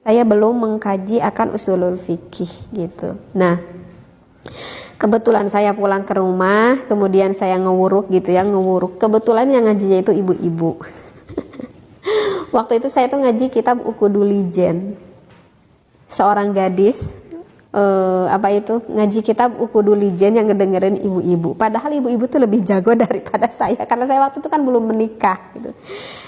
saya belum mengkaji akan usulul fikih gitu. Nah, kebetulan saya pulang ke rumah, kemudian saya ngewuruk gitu ya, ngewuruk. Kebetulan yang ngajinya itu ibu-ibu. Waktu itu saya tuh ngaji kitab Ukudulijen. Seorang gadis ngaji kitab Ukudulijen yang ngedengerin ibu-ibu. Padahal ibu-ibu tuh lebih jago daripada saya karena saya waktu itu kan belum menikah gitu.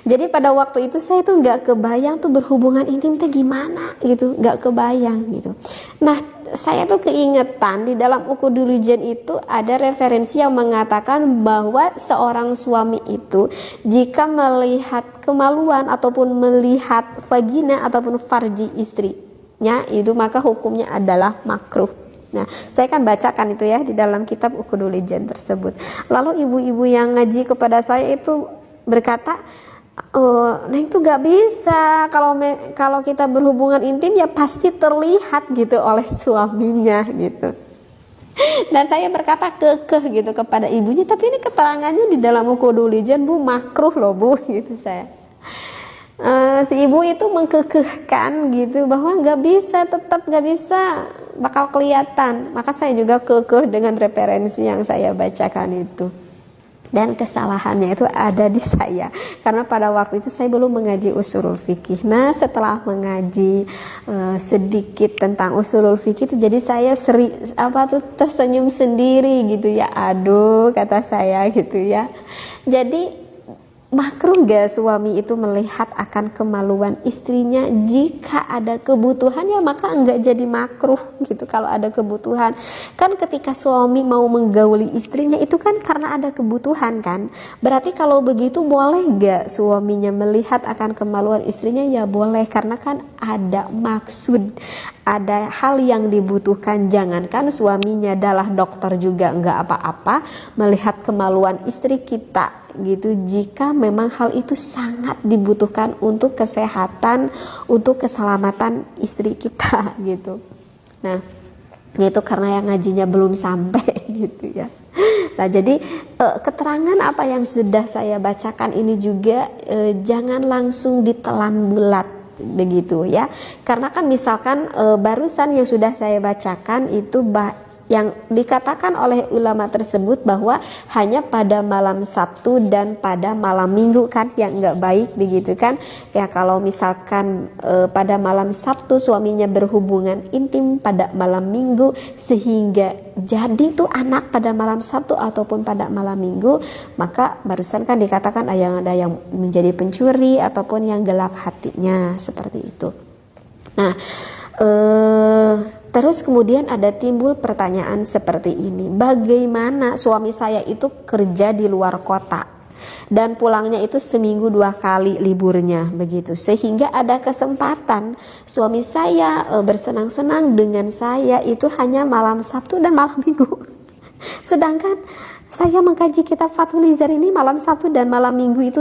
Jadi pada waktu itu saya tuh nggak kebayang tuh berhubungan intim tuh gimana gitu, nggak kebayang gitu. Nah, saya tuh keingetan di dalam Ukudulijen itu ada referensi yang mengatakan bahwa seorang suami itu jika melihat kemaluan ataupun melihat vagina ataupun farji istrinya itu maka hukumnya adalah makruh. Nah, saya kan bacakan itu ya di dalam kitab Ukudulijen tersebut. Lalu ibu-ibu yang ngaji kepada saya itu berkata, nah itu gak bisa, kalau kita berhubungan intim ya pasti terlihat gitu oleh suaminya gitu. Dan saya berkata kekeh gitu kepada ibunya, tapi ini keterangannya di dalam Ukudulijen Bu, makruh loh Bu gitu saya. Si ibu itu mengkekehkan gitu bahwa nggak bisa, tetap nggak bisa, bakal kelihatan. Maka saya juga kekeh dengan referensi yang saya bacakan itu. Dan kesalahannya itu ada di saya karena pada waktu itu saya belum mengaji usulul fikih. Nah, setelah mengaji sedikit tentang usulul fikih itu jadi saya tersenyum sendiri gitu ya. Aduh, kata saya gitu ya. Jadi makruh gak suami itu melihat akan kemaluan istrinya? Jika ada kebutuhan ya maka enggak jadi makruh gitu. Kalau ada kebutuhan kan, ketika suami mau menggauli istrinya itu kan karena ada kebutuhan kan. Berarti kalau begitu boleh gak suaminya melihat akan kemaluan istrinya? Ya boleh, karena kan ada maksud, ada hal yang dibutuhkan. Jangankan suaminya adalah dokter juga enggak apa-apa melihat kemaluan istri kita gitu, jika memang hal itu sangat dibutuhkan untuk kesehatan, untuk keselamatan istri kita gitu. Nah, itu karena yang ngajinya belum sampai gitu ya. Nah, jadi keterangan apa yang sudah saya bacakan ini juga jangan langsung ditelan bulat begitu ya. Karena kan misalkan barusan yang sudah saya bacakan itu yang dikatakan oleh ulama tersebut bahwa hanya pada malam Sabtu dan pada malam Minggu kan yang enggak baik begitu kan ya. Kalau misalkan pada malam Sabtu suaminya berhubungan intim pada malam Minggu sehingga jadi tuh anak pada malam Sabtu ataupun pada malam Minggu, maka barusan kan dikatakan ada yang menjadi pencuri ataupun yang gelap hatinya seperti itu. Nah, terus kemudian ada timbul pertanyaan seperti ini, bagaimana suami saya itu kerja di luar kota dan pulangnya itu seminggu 2 kali liburnya begitu, sehingga ada kesempatan suami saya bersenang-senang dengan saya itu hanya malam Sabtu dan malam Minggu. Sedangkan saya mengkaji kitab Fathul Hizar ini malam Sabtu dan malam Minggu itu